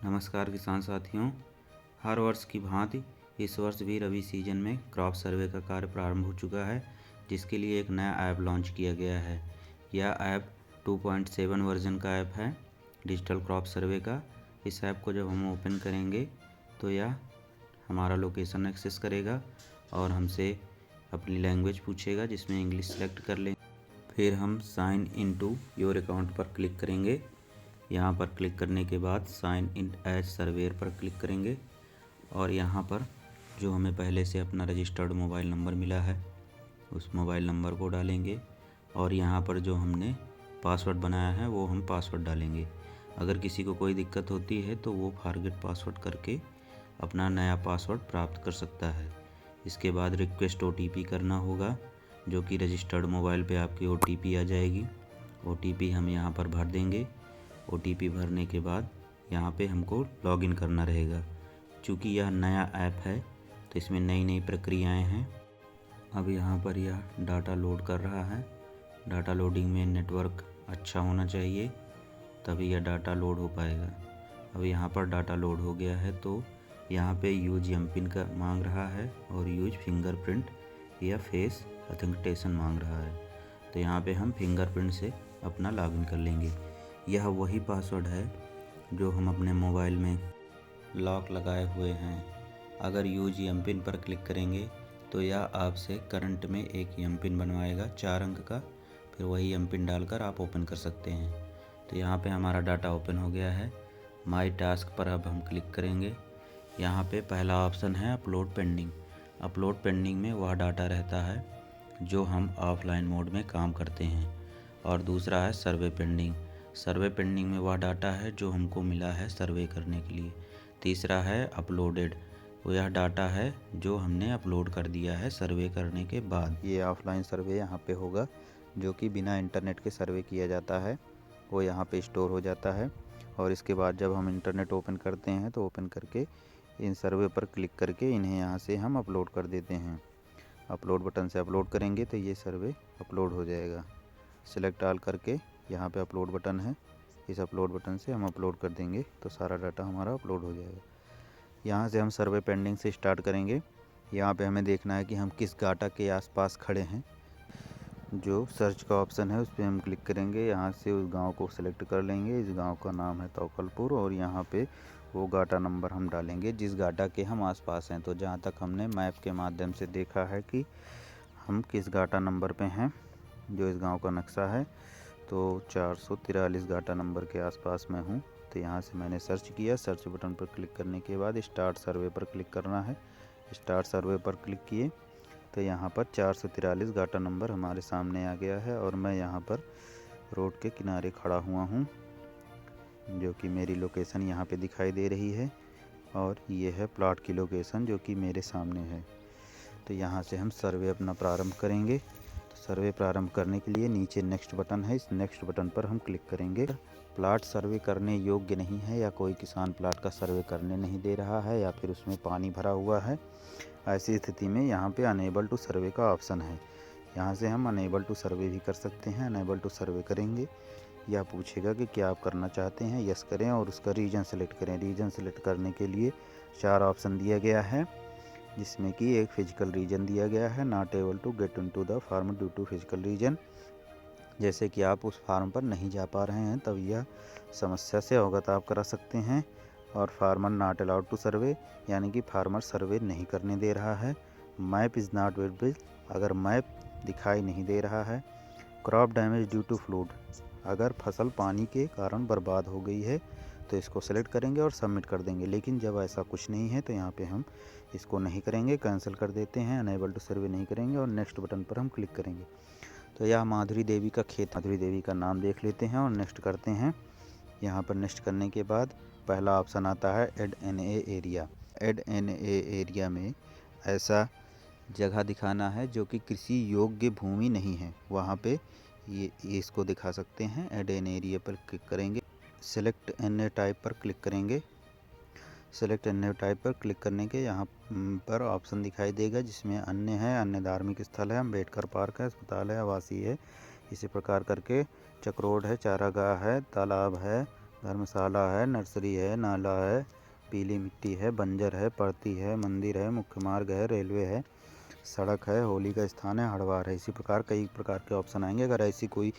नमस्कार किसान साथियों। हर वर्ष की भांति इस वर्ष भी रबी सीजन में क्रॉप सर्वे का कार्य प्रारंभ हो चुका है, जिसके लिए एक नया ऐप लॉन्च किया गया है। यह ऐप 2.7 वर्जन का ऐप है डिजिटल क्रॉप सर्वे का। इस ऐप को जब हम ओपन करेंगे तो यह हमारा लोकेशन एक्सेस करेगा और हमसे अपनी लैंग्वेज पूछेगा, जिसमें इंग्लिश सेलेक्ट कर लें। फिर हम sign in to your account पर क्लिक करेंगे। यहाँ पर क्लिक करने के बाद साइन इन एज सर्वेयर पर क्लिक करेंगे और यहाँ पर जो हमें पहले से अपना रजिस्टर्ड मोबाइल नंबर मिला है उस मोबाइल नंबर को डालेंगे और यहाँ पर जो हमने पासवर्ड बनाया है वो हम पासवर्ड डालेंगे। अगर किसी को कोई दिक्कत होती है तो वो फॉरगेट पासवर्ड करके अपना नया पासवर्ड प्राप्त कर सकता है। इसके बाद रिक्वेस्ट OTP करना होगा, जो कि रजिस्टर्ड मोबाइल पे आपकी OTP आ जाएगी। OTP हम यहाँ पर भर देंगे। OTP भरने के बाद यहाँ पे हमको लॉगिन करना रहेगा। चूँकि यह नया ऐप है तो इसमें नई नई प्रक्रियाएं हैं। अब यहाँ पर यह डाटा लोड कर रहा है। डाटा लोडिंग में नेटवर्क अच्छा होना चाहिए, तभी यह डाटा लोड हो पाएगा। अब यहाँ पर डाटा लोड हो गया है तो यहाँ पे यूज एमपिन का मांग रहा है और यूज फिंगरप्रिंट या फेस ऑथेंटिकेशन मांग रहा है। तो यहाँ पे हम फिंगरप्रिंट से अपना लॉगिन कर लेंगे। यह वही पासवर्ड है जो हम अपने मोबाइल में लॉक लगाए हुए हैं। अगर यूज एमपिन पर क्लिक करेंगे तो यह आपसे करंट में एक एमपिन बनवाएगा 4 अंक का। फिर वही एमपिन डालकर आप ओपन कर सकते हैं। तो यहाँ पे हमारा डाटा ओपन हो गया है। माई टास्क पर अब हम क्लिक करेंगे। यहाँ पे पहला ऑप्शन है अपलोड पेंडिंग। अपलोड पेंडिंग में वह डाटा रहता है जो हम ऑफलाइन मोड में काम करते हैं, और दूसरा है सर्वे पेंडिंग। सर्वे पेंडिंग में वह डाटा है जो हमको मिला है सर्वे करने के लिए। तीसरा है अपलोडेड, वो यह डाटा है जो हमने अपलोड कर दिया है सर्वे करने के बाद। ये ऑफलाइन सर्वे यहाँ पे होगा, जो कि बिना इंटरनेट के सर्वे किया जाता है, वो यहाँ पे स्टोर हो जाता है। और इसके बाद जब हम इंटरनेट ओपन करते हैं तो ओपन करके इन सर्वे पर क्लिक करके इन्हें यहाँ से हम अपलोड कर देते हैं। अपलोड बटन से अपलोड करेंगे तो ये सर्वे अपलोड हो जाएगा। सिलेक्ट ऑल करके यहाँ पे अपलोड बटन है, इस अपलोड बटन से हम अपलोड कर देंगे तो सारा डाटा हमारा अपलोड हो जाएगा। यहाँ से हम सर्वे पेंडिंग से स्टार्ट करेंगे। यहाँ पे हमें देखना है कि हम किस गाटा के आसपास खड़े हैं। जो सर्च का ऑप्शन है उस पर हम क्लिक करेंगे। यहाँ से उस गांव को सिलेक्ट कर लेंगे। इस गांव का नाम है तौकलपुर और यहाँ पे वो गाटा नंबर हम डालेंगे जिस गाटा के हम आसपास हैं। तो जहाँ तक हमने मैप के माध्यम से देखा है कि हम किस गाटा नंबर पे हैं, जो इस गांव का नक्शा है, तो 443 गाटा नंबर के आसपास मैं हूँ। तो यहाँ से मैंने सर्च किया। सर्च बटन पर क्लिक करने के बाद स्टार्ट सर्वे पर क्लिक करना है। स्टार्ट सर्वे पर क्लिक किए तो यहाँ पर 443 गाटा नंबर हमारे सामने आ गया है और मैं यहाँ पर रोड के किनारे खड़ा हुआ हूँ, जो कि मेरी लोकेशन यहाँ पे दिखाई दे रही है। और ये है प्लॉट की लोकेशन जो कि मेरे सामने है। तो यहाँ से हम सर्वे अपना प्रारंभ करेंगे। तो सर्वे प्रारंभ करने के लिए नीचे नेक्स्ट बटन है, इस नेक्स्ट बटन पर हम क्लिक करेंगे। प्लाट सर्वे करने योग्य नहीं है या कोई किसान प्लाट का सर्वे करने नहीं दे रहा है या फिर उसमें पानी भरा हुआ है, ऐसी स्थिति में यहाँ पे अनेबल टू सर्वे का ऑप्शन है। यहाँ से हम अनेबल टू सर्वे भी कर सकते हैं। अनेबल टू सर्वे करेंगे, यह पूछेगा कि क्या आप करना चाहते हैं, यस करें और उसका रीजन सेलेक्ट करें। रीजन सेलेक्ट करने के लिए 4 ऑप्शन दिया गया है, जिसमें कि एक फिजिकल रीजन दिया गया है, not able to get into the farm due to physical reason. जैसे कि आप उस फार्म पर नहीं जा पा रहे हैं तब यह समस्या से अवगत आप करा सकते हैं। और farmer not allowed to survey, यानी कि फार्मर सर्वे नहीं करने दे रहा है। मैप इज़ नॉट विजिबल, अगर मैप दिखाई नहीं दे रहा है। Crop damage due to flood, अगर फसल पानी के कारण बर्बाद हो गई है तो इसको सेलेक्ट करेंगे और सबमिट कर देंगे। लेकिन जब ऐसा कुछ नहीं है तो यहाँ पे हम इसको नहीं करेंगे, कैंसिल कर देते हैं, अनेबल टू सर्वे नहीं करेंगे और नेक्स्ट बटन पर हम क्लिक करेंगे। तो यह माधुरी देवी का खेत, माधुरी देवी का नाम देख लेते हैं और नेक्स्ट करते हैं। यहाँ पर नेक्स्ट करने के बाद पहला ऑप्शन आता है add NA area. Add NA area में ऐसा जगह दिखाना है जो कि कृषि योग्य भूमि नहीं है, वहाँ पे ये इसको दिखा सकते हैं। ऐड NA एरिया पर क्लिक करेंगे। सेलेक्ट NA टाइप पर क्लिक करेंगे। सेलेक्ट NA टाइप पर क्लिक करने के यहाँ पर ऑप्शन दिखाई देगा जिसमें अन्य है, अन्य धार्मिक स्थल है, अम्बेडकर पार्क है, अस्पताल है, आवासीय है, इसी प्रकार करके चक्रोड है, चारागाह है, तालाब है, धर्मशाला है, नर्सरी है, नाला है, पीली मिट्टी है, बंजर है, पड़ती है, मंदिर है, मुख्य मार्ग है, रेलवे है, सड़क है, होली का स्थान है, हड़वार है। इसी प्रकार कई प्रकार के ऑप्शन आएंगे। अगर ऐसी कोई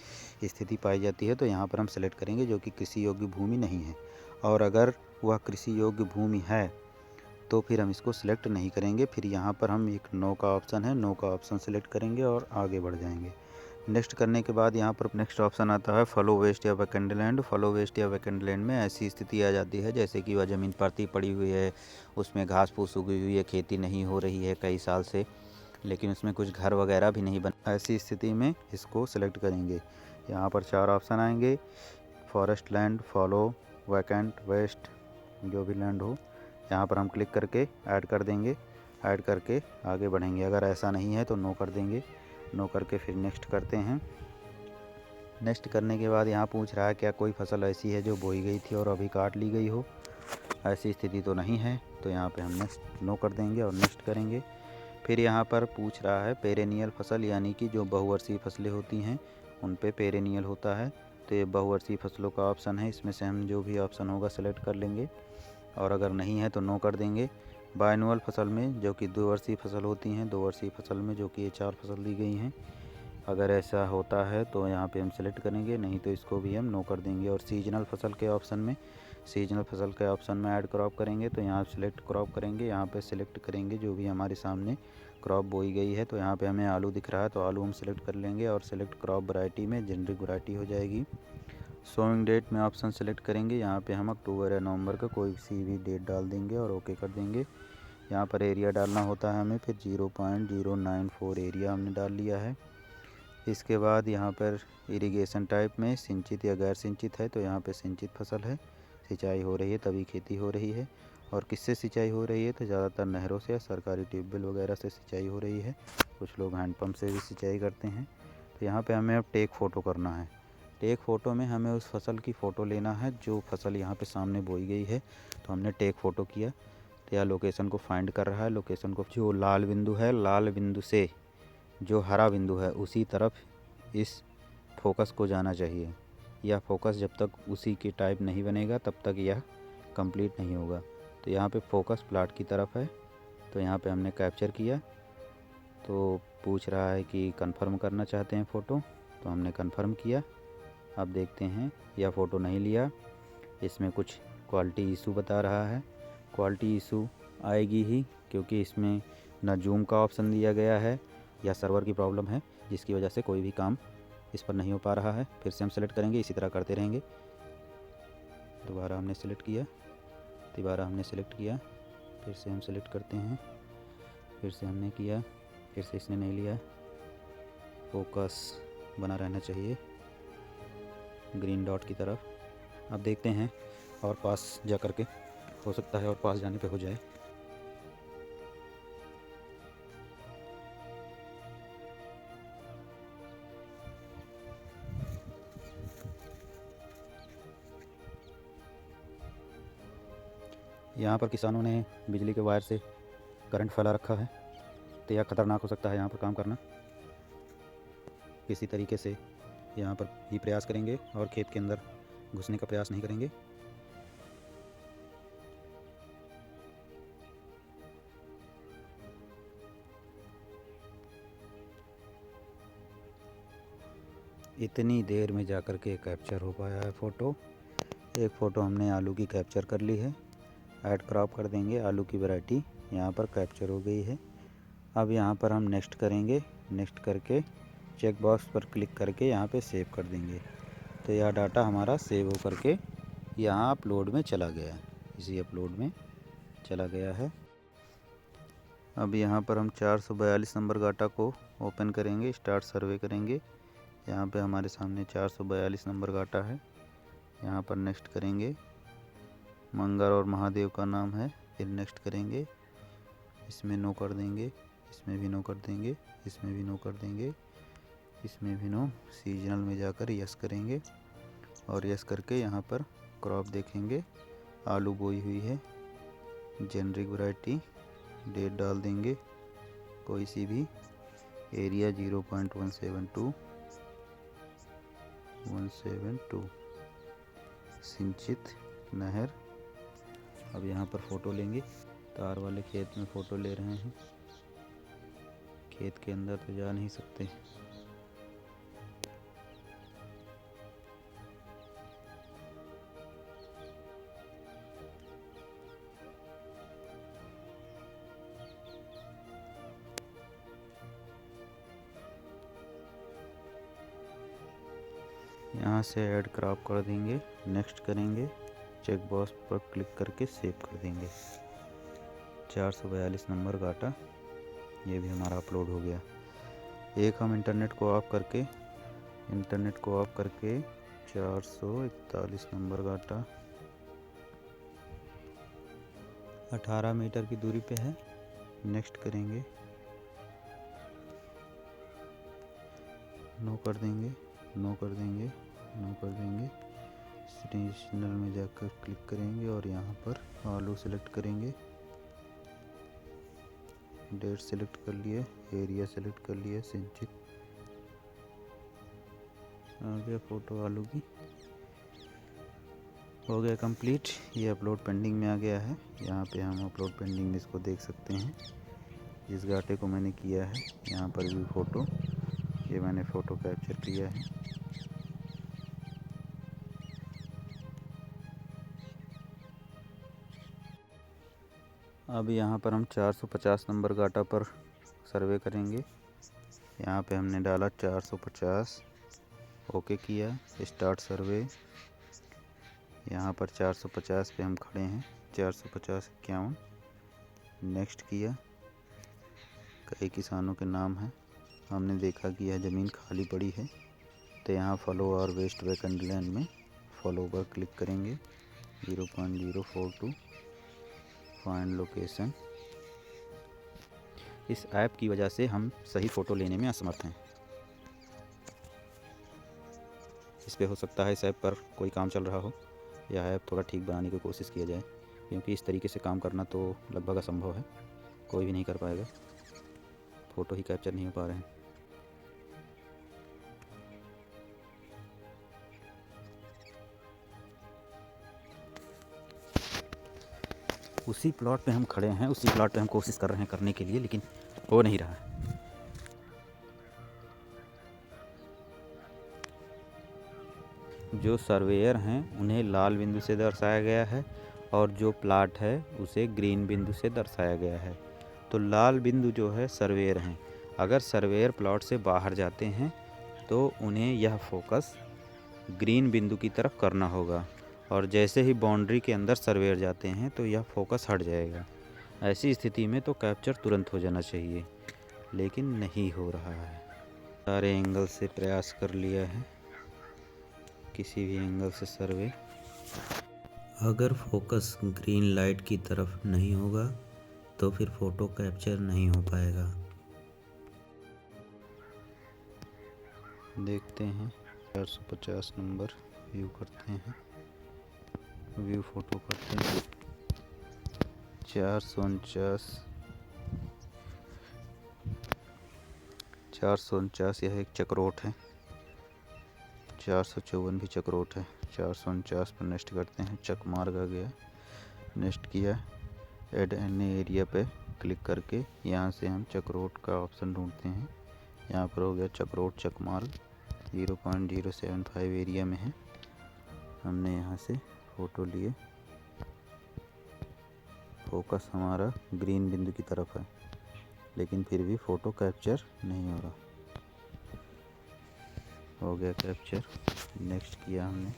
स्थिति पाई जाती है तो यहाँ पर हम सेलेक्ट करेंगे जो कि कृषि योग्य भूमि नहीं है, और अगर वह कृषि योग्य भूमि है तो फिर हम इसको सिलेक्ट नहीं करेंगे। फिर यहाँ पर हम एक नो का ऑप्शन है, नो का ऑप्शन सेलेक्ट करेंगे और आगे बढ़ जाएंगे। नेक्स्ट करने के बाद यहाँ पर नेक्स्ट ऑप्शन आता है फॉलो वेस्ट या वैकेंट लैंड। फॉलो वेस्ट या वैकेंट लैंड में ऐसी स्थिति आ जाती है जैसे कि वह ज़मीन परती पड़ी हुई है, उसमें घास फूस उगी हुई है, खेती नहीं हो रही है कई साल से, लेकिन उसमें कुछ घर वगैरह भी नहीं बन। ऐसी स्थिति में इसको सिलेक्ट करेंगे। यहाँ पर 4 ऑप्शन आएंगे, forest land, fallow, vacant, waste, जो भी लैंड हो। यहाँ पर हम क्लिक करके ऐड कर देंगे, ऐड करके आगे बढ़ेंगे। अगर ऐसा नहीं है तो नो कर देंगे, नो करके फिर नेक्स्ट करते हैं। नेक्स्ट करने के बाद यहाँ पूछ रहा है क्या कोई फसल ऐसी है जो बोई गई थी और अभी काट ली गई हो। ऐसी स्थिति तो नहीं है, तो यहाँ पे हम नेक्स्ट नो कर देंगे और नेक्स्ट करेंगे। फिर यहाँ पर पूछ रहा है पेरेनियल फसल, यानी कि जो बहुवर्षीय फसलें होती हैं उन पे पेरेनियल होता है, तो ये बहुवर्षीय फसलों का ऑप्शन है। इसमें से हम जो भी ऑप्शन होगा सेलेक्ट कर लेंगे, और अगर नहीं है तो नो कर देंगे। बायनुअल फसल में जो कि 2 वर्षीय फसल होती हैं, 2 वर्षीय फसल में जो कि ये 4 फसल दी गई हैं, अगर ऐसा होता है तो यहाँ पे हम सेलेक्ट करेंगे, नहीं तो इसको भी हम नो कर देंगे। और सीजनल फसल के ऑप्शन में, सीजनल फसल के ऑप्शन में ऐड क्रॉप करेंगे, तो यहाँ सेलेक्ट क्रॉप करेंगे। यहाँ पे सेलेक्ट करेंगे जो भी हमारे सामने क्रॉप बोई गई है, तो यहाँ पे हमें आलू दिख रहा है तो आलू हम सेलेक्ट कर लेंगे, और सेलेक्ट क्रॉप वैरायटी में जेनरिक वैरायटी हो जाएगी। सोइंग डेट में ऑप्शन सेलेक्ट करेंगे, यहाँ पे हम अक्टूबर या नवंबर का कोई सी भी डेट डाल देंगे और ओके कर देंगे। यहाँ पर एरिया डालना होता है हमें, फिर 0.094 एरिया हमने डाल लिया है। इसके बाद यहाँ पर इरिगेशन टाइप में सिंचित या गैर सिंचित है, तो यहाँ पे सिंचित फसल है, सिंचाई हो रही है तभी खेती हो रही है। और किससे सिंचाई हो रही है, तो ज़्यादातर नहरों से या सरकारी ट्यूबवेल वगैरह से सिंचाई हो रही है। कुछ लोग हैंडपम्प से भी सिंचाई करते हैं। तो यहाँ पे हमें अब टेक फ़ोटो करना है। टेक फ़ोटो में हमें उस फसल की फ़ोटो लेना है जो फसल यहाँ पे सामने बोई गई है। तो हमने टेक फ़ोटो किया, तो यह लोकेशन को फाइंड कर रहा है। लोकेशन को जो लाल बिंदु है, लाल बिंदु से जो हरा बिंदु है उसी तरफ इस फोकस को जाना चाहिए। यह फोकस जब तक उसी की टाइप नहीं बनेगा तब तक यह कंप्लीट नहीं होगा। तो यहाँ पे फोकस प्लाट की तरफ है, तो यहाँ पे हमने कैप्चर किया। तो पूछ रहा है कि कंफर्म करना चाहते हैं फ़ोटो, तो हमने कंफर्म किया। अब देखते हैं, यह फ़ोटो नहीं लिया, इसमें कुछ क्वालिटी इशू बता रहा है। क्वालिटी इशू आएगी ही, क्योंकि इसमें ना जूम का ऑप्शन दिया गया है या सर्वर की प्रॉब्लम है, जिसकी वजह से कोई भी काम इस पर नहीं हो पा रहा है। फिर से हम सेलेक्ट करेंगे, इसी तरह करते रहेंगे। दोबारा हमने सेलेक्ट किया, दोबारा हमने सेलेक्ट किया, फिर से हम सेलेक्ट करते हैं, फिर से हमने किया, फिर से इसने नहीं लिया। फोकस बना रहना चाहिए ग्रीन डॉट की तरफ। अब देखते हैं और पास जा कर के, हो सकता है और पास जाने पे हो जाए। यहाँ पर किसानों ने बिजली के वायर से करंट फैला रखा है, तो यह खतरनाक हो सकता है यहाँ पर काम करना। किसी तरीके से यहाँ पर ही प्रयास करेंगे और खेत के अंदर घुसने का प्रयास नहीं करेंगे। इतनी देर में जा कर के कैप्चर हो पाया है फ़ोटो। एक फ़ोटो हमने आलू की कैप्चर कर ली है, ऐड क्रॉप कर देंगे। आलू की वैरायटी यहाँ पर कैप्चर हो गई है। अब यहाँ पर हम नेक्स्ट करेंगे, नेक्स्ट करके चेक बॉक्स पर क्लिक करके यहाँ पे सेव कर देंगे। तो यह डाटा हमारा सेव हो करके यहाँ अपलोड में चला गया, इसी अपलोड में चला गया है। अब यहाँ पर हम 442 नंबर डाटा को ओपन करेंगे, स्टार्ट सर्वे करेंगे। यहाँ पे हमारे सामने 442 नंबर डाटा है। यहाँ पर नेक्स्ट करेंगे, मंगर और महादेव का नाम है, फिर नेक्स्ट करेंगे। इसमें नो कर देंगे, इसमें भी नो कर देंगे, इसमें भी नो कर देंगे, इसमें भी नो। सीजनल में जाकर यस करेंगे, और यस करके यहाँ पर क्रॉप देखेंगे, आलू बोई हुई है, जेनरिक वैरायटी, डेट डाल देंगे कोई सी भी, एरिया 0.172, सिंचित नहर। अब यहाँ पर फ़ोटो लेंगे। तार वाले खेत में फ़ोटो ले रहे हैं। खेत के अंदर तो जा नहीं सकते। यहाँ से ऐड क्रॉप कर देंगे, नेक्स्ट करेंगे, चेक बॉक्स पर क्लिक करके सेव कर देंगे। 442 नंबर काटा, ये भी हमारा अपलोड हो गया। एक हम इंटरनेट को ऑफ करके 441 नंबर काटा, 18 मीटर की दूरी पे है। नेक्स्ट करेंगे, नो कर देंगे, नो कर देंगे, नो कर देंगे। सीरियल में जाकर क्लिक करेंगे और यहाँ पर आलू सेलेक्ट करेंगे। डेट सेलेक्ट कर लिए, एरिया सेलेक्ट कर लिया, सिंचित। आ गया फ़ोटो आलू की, हो गया कंप्लीट। ये अपलोड पेंडिंग में आ गया है। यहाँ पे हम अपलोड पेंडिंग में इसको देख सकते हैं। जिस घाटे को मैंने किया है, यहाँ पर भी फ़ोटो, ये मैंने फ़ोटो कैप्चर किया है। अब यहाँ पर हम 450 नंबर गाटा पर सर्वे करेंगे। यहाँ पे हमने डाला 450, ओके किया, स्टार्ट सर्वे। यहाँ पर 450 पे हम खड़े हैं, 450 51, नेक्स्ट किया। कई किसानों के नाम हैं। हमने देखा कि यह ज़मीन खाली पड़ी है, तो यहाँ फॉलो और वेस्ट वैकेंट लैंड में फॉलो पर क्लिक करेंगे। 0.042 फाइंड लोकेशन। इस ऐप की वजह से हम सही फ़ोटो लेने में असमर्थ हैं। इस पे हो सकता है इस ऐप पर कोई काम चल रहा हो, यह ऐप थोड़ा ठीक बनाने की कोशिश किया जाए, क्योंकि इस तरीके से काम करना तो लगभग असंभव है, कोई भी नहीं कर पाएगा। फ़ोटो ही कैप्चर नहीं हो पा रहे हैं। उसी प्लॉट पे हम खड़े हैं, उसी प्लॉट पे हम कोशिश कर रहे हैं करने के लिए, लेकिन हो नहीं रहा है। जो सर्वेयर हैं उन्हें लाल बिंदु से दर्शाया गया है और जो प्लाट है उसे ग्रीन बिंदु से दर्शाया गया है। तो लाल बिंदु जो है सर्वेयर हैं। अगर सर्वेयर प्लॉट से बाहर जाते हैं तो उन्हें यह फोकस ग्रीन बिंदु की तरफ करना होगा, और जैसे ही बाउंड्री के अंदर सर्वेयर जाते हैं तो यह फोकस हट जाएगा। ऐसी स्थिति में तो कैप्चर तुरंत हो जाना चाहिए, लेकिन नहीं हो रहा है। सारे एंगल से प्रयास कर लिया है, किसी भी एंगल से सर्वे। अगर फोकस ग्रीन लाइट की तरफ नहीं होगा तो फिर फ़ोटो कैप्चर नहीं हो पाएगा। देखते हैं, 450 नंबर व्यू करते हैं, व्यू फ़ोटो करते हैं। 449 यह एक चक्रोट है। 454 भी चक्रोट है। 449 पर नेक्स्ट करते हैं, चक मार्ग आ गया, नेक्स्ट किया। ऐड एनी एरिया पे क्लिक करके यहाँ से हम चक्रोट का ऑप्शन ढूंढते हैं। यहाँ पर हो गया चक्रोट चकमार्ग, 0.075 एरिया में है। हमने यहाँ से फ़ोटो लिए, फोकस हमारा ग्रीन बिंदु की तरफ है, लेकिन फिर भी फ़ोटो कैप्चर नहीं हो रहा। हो गया कैप्चर, नेक्स्ट किया हमने।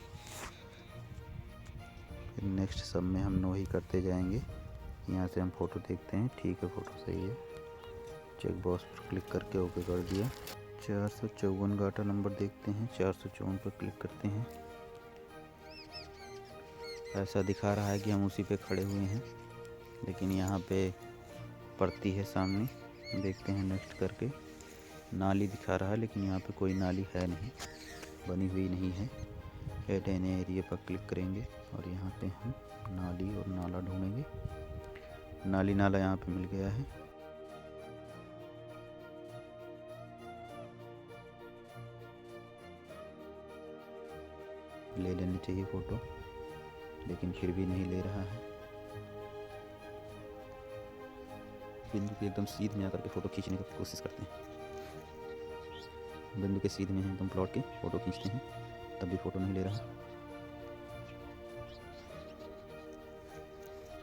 फिर नेक्स्ट सब में हम नो ही करते जाएंगे। यहाँ से हम फ़ोटो देखते हैं, ठीक है फ़ोटो सही है। चेक बॉक्स पर क्लिक करके ओके कर दिया। 454 गाटा नंबर देखते हैं, 454 पर क्लिक करते हैं। ऐसा दिखा रहा है कि हम उसी पे खड़े हुए हैं, लेकिन यहाँ पे पड़ती है सामने। देखते हैं नेक्स्ट करके, नाली दिखा रहा है, लेकिन यहाँ पे कोई नाली है नहीं, बनी हुई नहीं है। ऐड एन एरिया पर क्लिक करेंगे और यहाँ पे हम नाली और नाला ढूंढेंगे। नाली नाला यहाँ पे मिल गया है। ले लेनी चाहिए फ़ोटो। लेकिन फिर भी नहीं ले रहा है। बिंदु के एकदम सीध में आकर के फ़ोटो खींचने की कोशिश करते हैं। बिंदु के सीध में एकदम प्लॉट के फ़ोटो खींचते हैं, तब भी फ़ोटो नहीं ले रहा।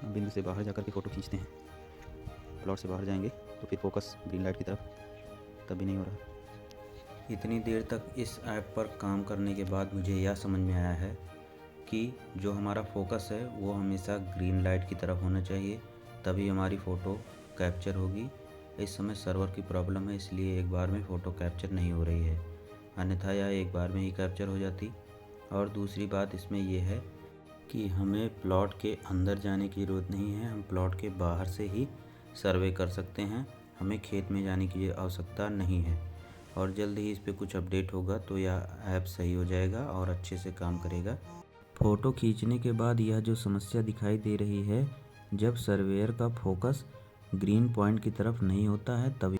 बिंदु से बाहर जाकर के फ़ोटो खींचते हैं, प्लॉट से बाहर जाएंगे तो फिर फोकस ग्रीन लाइट की तरफ, तब भी नहीं हो रहा। इतनी देर तक इस ऐप पर काम करने के बाद मुझे यह समझ में आया है कि जो हमारा फोकस है वो हमेशा ग्रीन लाइट की तरफ होना चाहिए, तभी हमारी फ़ोटो कैप्चर होगी। इस समय सर्वर की प्रॉब्लम है, इसलिए एक बार में फ़ोटो कैप्चर नहीं हो रही है, अन्यथा यह एक बार में ही कैप्चर हो जाती। और दूसरी बात इसमें यह है कि हमें प्लॉट के अंदर जाने की ज़रूरत नहीं है, हम प्लॉट के बाहर से ही सर्वे कर सकते हैं, हमें खेत में जाने की आवश्यकता नहीं है। और जल्द ही इस पर कुछ अपडेट होगा तो यह ऐप सही हो जाएगा और अच्छे से काम करेगा। फ़ोटो खींचने के बाद यह जो समस्या दिखाई दे रही है, जब सर्वेयर का फोकस ग्रीन पॉइंट की तरफ नहीं होता है तभी